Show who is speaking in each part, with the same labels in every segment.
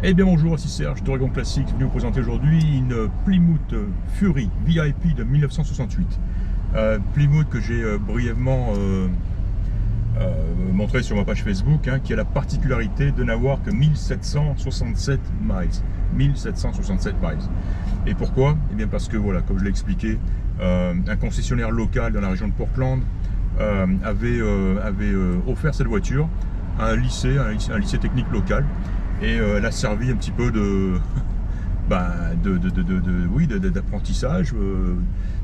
Speaker 1: Eh bien bonjour, ici Serge d'Oregon Classics, venu vous présenter aujourd'hui une Plymouth Fury VIP de 1968. Plymouth que j'ai brièvement montré sur ma page Facebook, qui a la particularité de n'avoir que 1767 miles. 1767 miles. Et pourquoi? Eh bien parce que voilà, comme je l'ai expliqué, un concessionnaire local dans la région de Portland avait offert cette voiture à un lycée technique local. Et elle a servi un petit peu d'apprentissage.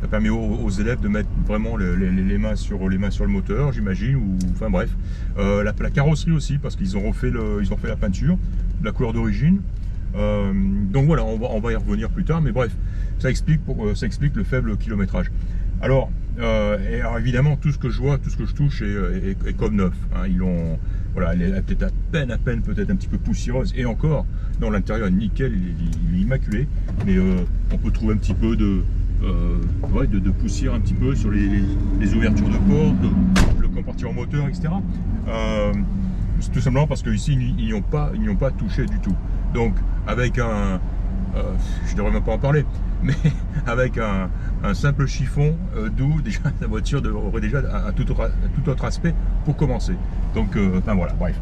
Speaker 1: Ça permet aux élèves de mettre vraiment les mains sur le moteur, j'imagine, ou enfin bref. La carrosserie aussi, parce qu'ils ont fait la peinture de la couleur d'origine. Donc voilà, on va y revenir plus tard, mais bref, ça explique le faible kilométrage. Alors évidemment, tout ce que je vois, tout ce que je touche est comme neuf. Voilà, elle est peut-être à peine peut-être un petit peu poussiéreuse, et encore, dans l'intérieur, nickel, il est immaculé, mais on peut trouver un petit peu de poussière un petit peu sur les ouvertures de porte, le compartiment moteur, etc. C'est tout simplement parce qu'ici, ils n'y ont pas touché du tout. Donc, avec je ne devrais même pas en parler, mais avec un simple chiffon doux, déjà la voiture aurait déjà un tout autre aspect pour commencer. Donc, enfin voilà, bref.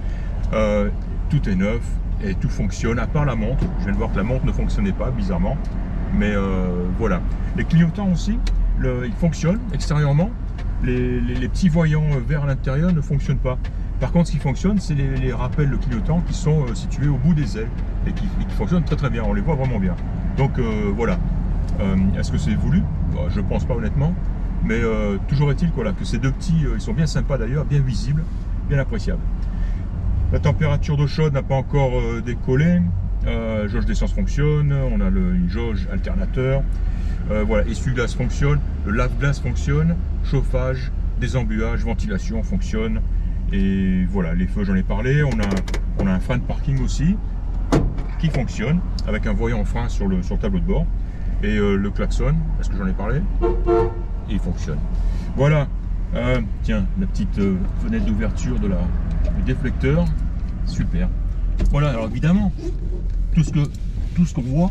Speaker 1: Tout est neuf et tout fonctionne, à part la montre. Je viens de voir que la montre ne fonctionnait pas, bizarrement. Mais voilà. Les clignotants aussi, ils fonctionnent extérieurement. Les petits voyants verts à l'intérieur ne fonctionnent pas. Par contre, ce qui fonctionne, c'est les rappels de clignotants qui sont situés au bout des ailes et qui fonctionnent très très bien. On les voit vraiment bien. Donc voilà. Est-ce que c'est voulu? Je pense pas honnêtement. Mais toujours est-il que ces deux petits, ils sont bien sympas d'ailleurs, bien visibles, bien appréciables. La température d'eau chaude n'a pas encore décollé. Jauge d'essence fonctionne. On a une jauge alternateur. Voilà, essuie-glace fonctionne. Le lave-glace fonctionne. Chauffage, désembuage, ventilation fonctionne. Et voilà, les feux, j'en ai parlé. On a un frein de parking aussi qui fonctionne avec un voyant frein sur le tableau de bord. Et le klaxon, est-ce que j'en ai parlé? Et il fonctionne. Voilà, tiens, la petite fenêtre d'ouverture du déflecteur, super. Voilà, alors évidemment, tout ce qu'on voit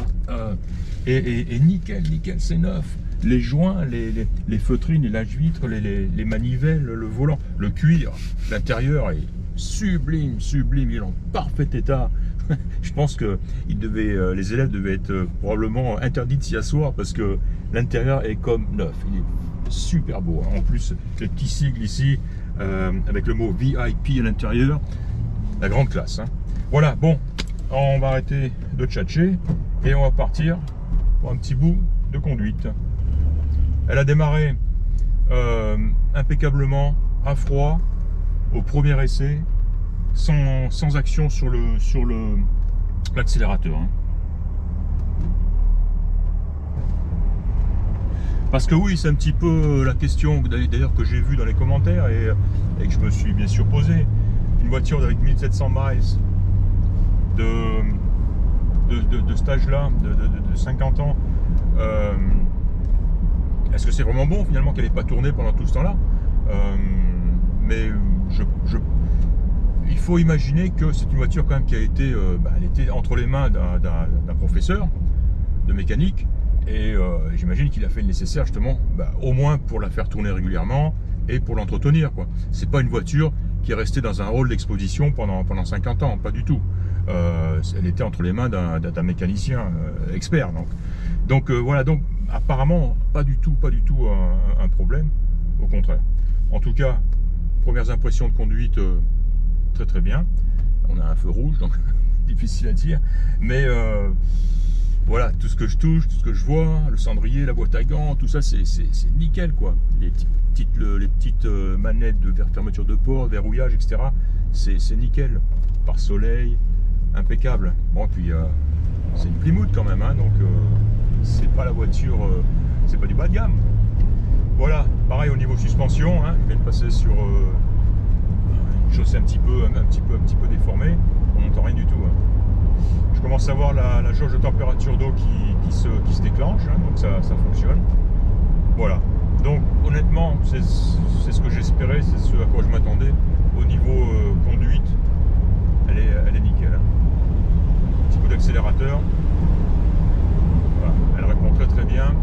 Speaker 1: est nickel, c'est neuf. Les joints, les feutrines, les lâches-vitres, les manivelles, le volant, le cuir, l'intérieur est sublime, il est en parfait état. Je pense que les élèves devaient être probablement interdits de s'y asseoir parce que l'intérieur est comme neuf. Il est super beau. En plus, le petit sigle ici, avec le mot VIP à l'intérieur, la grande classe. Voilà, bon, on va arrêter de tchatcher et on va partir pour un petit bout de conduite. Elle a démarré impeccablement, à froid, au premier essai, sans action sur l'accélérateur. Parce que oui, c'est un petit peu la question d'ailleurs que j'ai vue dans les commentaires et que je me suis bien sûr posé. Une voiture avec 1700 miles de cet âge-là, de 50 ans, est-ce que c'est vraiment bon finalement qu'elle n'ait pas tourné pendant tout ce temps-là? Mais il faut imaginer que c'est une voiture quand même qui a été, elle était entre les mains d'un professeur de mécanique et j'imagine qu'il a fait le nécessaire justement, au moins pour la faire tourner régulièrement et pour l'entretenir. C'est pas une voiture qui est restée dans un rôle d'exposition pendant 50 ans, pas du tout. Elle était entre les mains d'un mécanicien expert. Donc voilà, donc apparemment pas du tout un problème, au contraire. En tout cas, premières impressions de conduite très bien. On a un feu rouge, donc difficile à dire, mais voilà, tout ce que je touche, tout ce que je vois, le cendrier, la boîte à gants, tout ça, c'est nickel quoi. Les petites manettes de fermeture de porte, verrouillage, etc. C'est nickel. Pare-soleil, impeccable. Bon, puis c'est une Plymouth quand même, donc c'est pas la voiture, c'est pas du bas de gamme. Voilà, pareil au niveau suspension, je viens de passer sur une chaussée un petit peu déformée, on n'entend rien du tout. Je commence à voir la jauge de température d'eau qui se déclenche, donc ça fonctionne. Voilà, donc honnêtement, c'est ce que j'espérais, c'est ce à quoi je m'attendais au niveau conduite. Elle est nickel. Un petit coup l'accélérateur. Voilà, elle répond très très bien,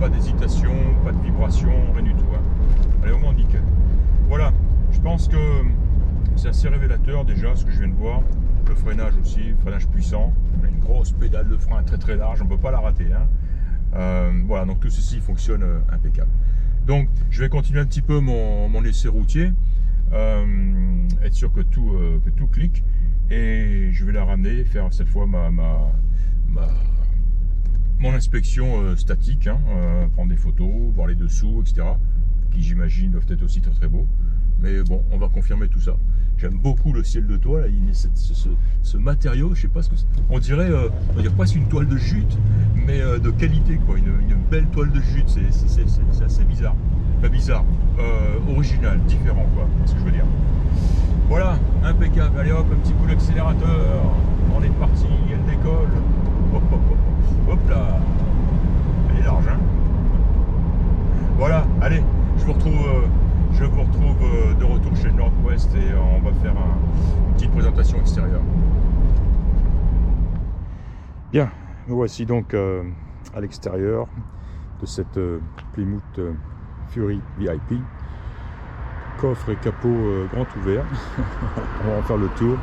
Speaker 1: pas d'hésitation, pas de vibration, rien du tout. Hein. Elle est vraiment nickel. Voilà, je pense que c'est assez révélateur déjà ce que je viens de voir. Le freinage aussi, freinage puissant, une grosse pédale de frein très très large, on ne peut pas la rater. Hein. Voilà, donc tout ceci fonctionne impeccable. Donc je vais continuer un petit peu mon essai routier, être sûr que tout clique, et je vais la ramener, faire cette fois mon inspection statique, hein, prendre des photos, voir les dessous, etc. Qui j'imagine doivent être aussi très très beaux. Mais bon, on va confirmer tout ça. J'aime beaucoup le ciel de toile, ce matériau, je sais pas ce que c'est. On dirait presque une toile de jute, mais de qualité, quoi. Une belle toile de jute, c'est assez bizarre. Pas bizarre, original, différent, quoi, c'est ce que je veux dire. Voilà, impeccable. Allez hop, un petit coup d'accélérateur. On est parti, elle décolle. Hop, hop, hop, hop là. Elle est large, hein. Voilà, allez, je vous retrouve de retour chez Nord-Ouest et on va faire une petite présentation extérieure. Bien, nous voici donc à l'extérieur de cette Plymouth Fury VIP. Coffre et capot grand ouvert. On va en faire le tour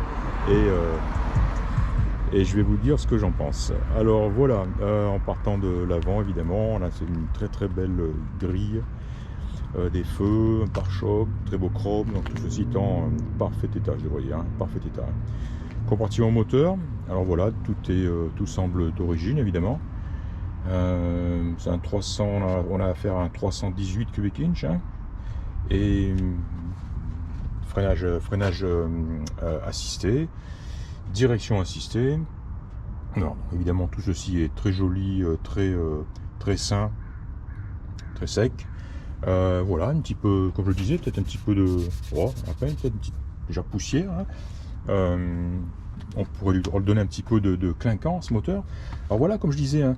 Speaker 1: et je vais vous dire ce que j'en pense. Alors voilà, en partant de l'avant évidemment, on a une très très belle grille, des feux, un pare-choc, très beau chrome, donc tout ceci est en parfait état, je le voyais, hein, parfait état. Compartiment moteur, alors voilà, tout semble d'origine évidemment. C'est un 300, on a affaire à un 318 cubic inch, hein, et freinage assisté, direction assistée. Alors évidemment tout ceci est très joli, très sain, très sec. Voilà, un petit peu, comme je le disais, peut-être un petit peu de, à peine, peut-être une petite déjà poussière. Hein. On pourrait lui redonner un petit peu de clinquant ce moteur. Alors voilà, comme je disais, hein,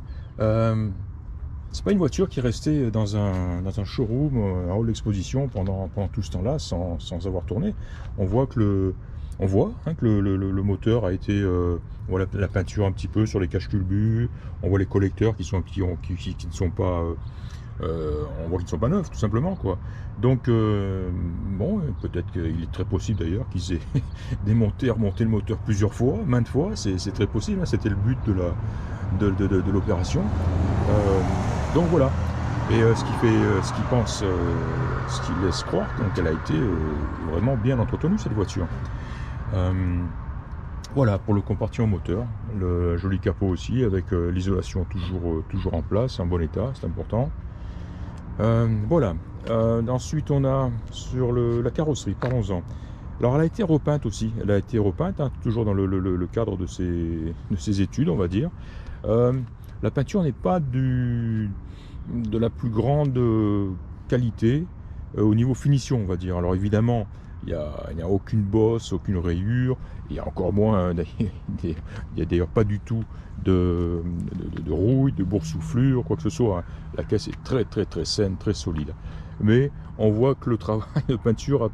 Speaker 1: c'est pas une voiture qui est restée dans un showroom en haut de l'exposition pendant tout ce temps-là sans avoir tourné. On voit que le moteur a été, voilà, la peinture un petit peu sur les cache-culbus. On voit les collecteurs qui ne sont pas on voit qu'ils ne sont pas neufs, tout simplement, quoi. Donc bon, peut-être qu'il est très possible d'ailleurs qu'ils aient démonté et remonté le moteur plusieurs fois, maintes fois, c'est très possible, hein, c'était le but de l'opération. Donc voilà, et ce qui laisse croire qu'elle a été vraiment bien entretenue, cette voiture. Voilà pour le compartiment moteur, le joli capot aussi, avec l'isolation toujours en place, en bon état, c'est important. Voilà, ensuite on a sur la carrosserie, parlons-en. Alors elle a été repeinte aussi, hein, toujours dans le cadre de ses études, on va dire. La peinture n'est pas de la plus grande qualité au niveau finition, on va dire. Alors évidemment, il n'y a aucune bosse, aucune rayure, il y a encore moins, il n'y a d'ailleurs pas du tout de rouille, de boursouflure, quoi que ce soit. La caisse est très très très saine, très solide. Mais on voit que le travail de peinture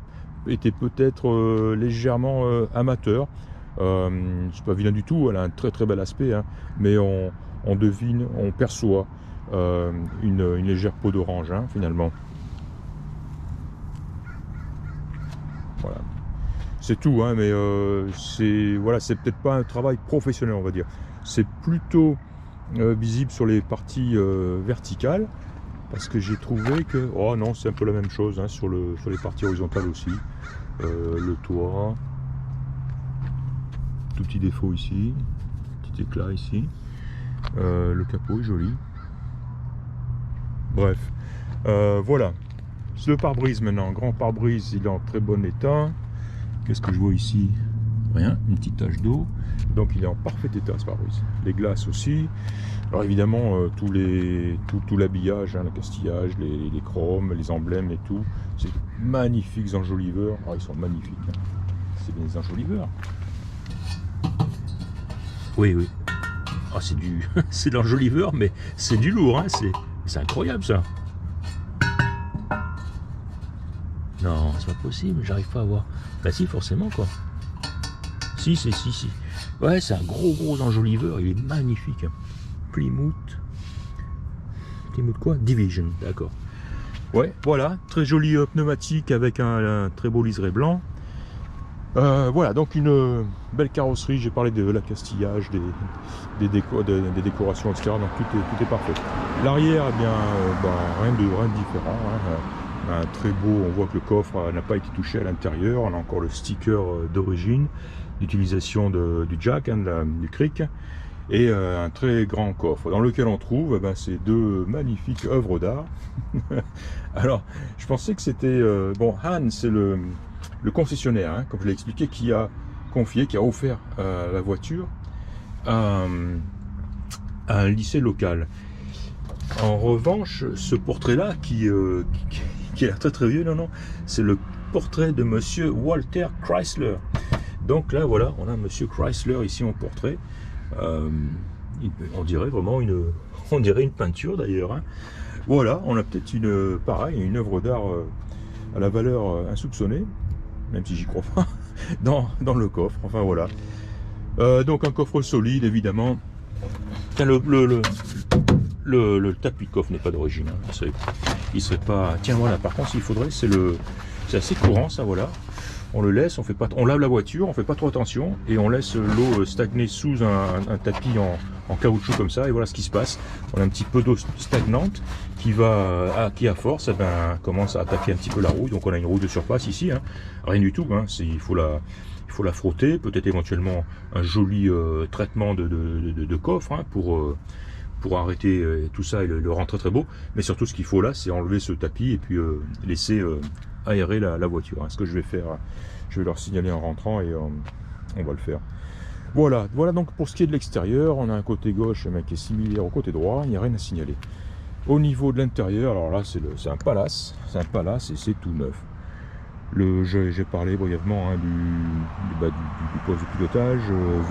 Speaker 1: était peut-être légèrement amateur. C'est pas vilain du tout, elle a un très très bel aspect, hein, mais on devine, on perçoit une légère peau d'orange, hein, finalement. Voilà. C'est tout, hein, mais c'est peut-être pas un travail professionnel, on va dire. C'est plutôt visible sur les parties verticales, parce que j'ai trouvé que, oh non, c'est un peu la même chose, hein, sur les parties horizontales aussi. Le toit, tout petit défaut ici, petit éclat ici. Le capot est joli. Bref, voilà. Le pare-brise maintenant, grand pare-brise, il est en très bon état. Qu'est-ce que je vois ici? Rien, une petite tache d'eau. Donc il est en parfait état, ce pare-brise. Les glaces aussi. Alors évidemment, tout l'habillage, hein, le castillage, les chromes, les emblèmes et tout. C'est magnifiques enjoliveurs. Ah, ils sont magnifiques. Hein. C'est des enjoliveurs. Oui, oui. Ah, c'est de l'enjoliveur, mais c'est du lourd. Hein. C'est incroyable, ça. Non, c'est pas possible, j'arrive pas à voir. Bah si, forcément, quoi. Si.
Speaker 2: Ouais, c'est un gros enjoliveur, il est magnifique. Plymouth quoi? Division, d'accord. Ouais, voilà, très joli pneumatique avec un très beau liseré blanc. Voilà, donc une belle carrosserie. J'ai parlé de l'accastillage, des décorations, etc. Donc tout est parfait. L'arrière, eh bien, rien de différent. Hein. Très beau, on voit que le coffre n'a pas été touché à l'intérieur. On a encore le sticker d'origine, d'utilisation du jack, hein, du cric. Et un très grand coffre dans lequel on trouve ces deux magnifiques œuvres d'art. Alors, je pensais que c'était... bon, Han, c'est le concessionnaire, hein, comme je l'ai expliqué, qui a offert la voiture à un lycée local. En revanche, ce portrait-là, qui est très vieux, non, c'est le portrait de monsieur Walter Chrysler. Donc là, voilà, on a monsieur Chrysler ici en portrait. On dirait vraiment une peinture d'ailleurs. Hein. Voilà, on a peut-être une œuvre d'art à la valeur insoupçonnée, même si j'y crois pas, dans le coffre. Enfin voilà. Donc un coffre solide évidemment. Le tapis de coffre n'est pas d'origine. Hein. Il serait pas. Tiens voilà. Par contre, il faudrait, c'est assez courant ça. Voilà. On le laisse, on lave la voiture, on fait pas trop attention et on laisse l'eau stagner sous un tapis en caoutchouc comme ça, et voilà ce qui se passe. On a un petit peu d'eau stagnante qui à force commence à attaquer un petit peu la rouille. Donc on a une rouille de surface ici, hein. Rien du tout, hein. Il faut la frotter, peut-être éventuellement un joli traitement de coffre, hein, pour arrêter tout ça et le rendre très beau. Mais surtout ce qu'il faut là, c'est enlever ce tapis et puis laisser aérer la voiture. Hein. Ce que je vais faire, je vais leur signaler en rentrant et on va le faire. Voilà donc pour ce qui est de l'extérieur, on a un côté gauche qui est similaire au côté droit, il n'y a rien à signaler. Au niveau de l'intérieur, alors là c'est un palace et c'est tout neuf. J'ai parlé brièvement hein, du poste de pilotage,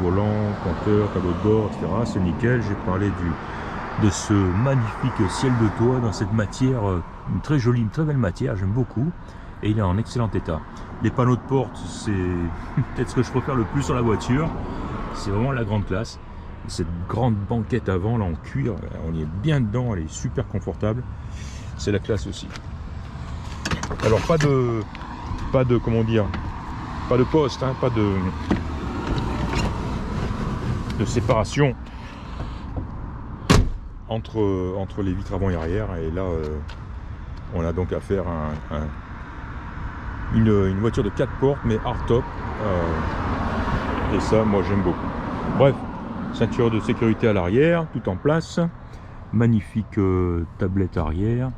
Speaker 2: volant, compteur, tableau de bord, etc. C'est nickel. J'ai parlé de ce magnifique ciel de toit dans cette matière, une très belle matière, j'aime beaucoup. Et il est en excellent état. Les panneaux de porte, c'est peut-être ce que je préfère le plus sur la voiture. C'est vraiment la grande classe. Cette grande banquette avant, là en cuir, on y est bien dedans, elle est super confortable. C'est la classe aussi. Alors pas de comment dire, pas de poste, hein, pas de séparation entre les vitres avant et arrière. Et là, on a donc affaire à une voiture de 4 portes mais hardtop, et ça moi j'aime beaucoup. Bref, ceinture de sécurité à l'arrière, tout en place, magnifique tablette arrière,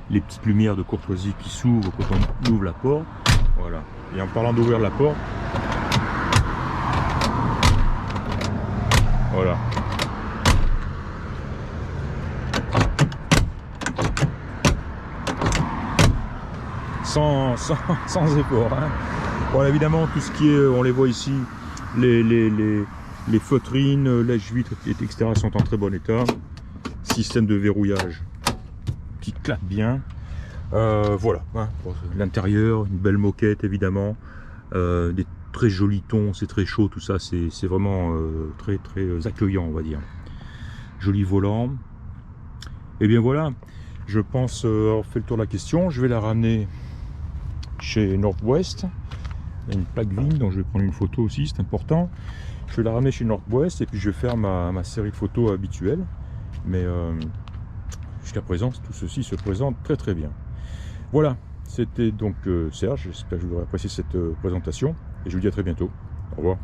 Speaker 2: les petites lumières de courtoisie qui s'ouvrent quand on ouvre la porte. Voilà. Et en parlant d'ouvrir la porte, voilà. Sans effort. Hein. Voilà, évidemment, tout ce qui est, on les voit ici, les feutrines, lèche-vitres, etc. sont en très bon état. Système de verrouillage qui claque bien. Voilà, hein. L'intérieur, une belle moquette évidemment, des très jolis tons, c'est très chaud, tout ça, c'est vraiment très accueillant, on va dire. Joli volant. Et bien voilà, je pense avoir fait le tour de la question. Je vais la ramener chez Northwest. Il y a une plaque VIN dont je vais prendre une photo aussi, c'est important. Je vais la ramener chez Northwest et puis je vais faire ma série de photos habituelle. Mais jusqu'à présent, tout ceci se présente très bien. Voilà, c'était donc Serge. J'espère que vous aurez apprécié cette présentation et je vous dis à très bientôt. Au revoir.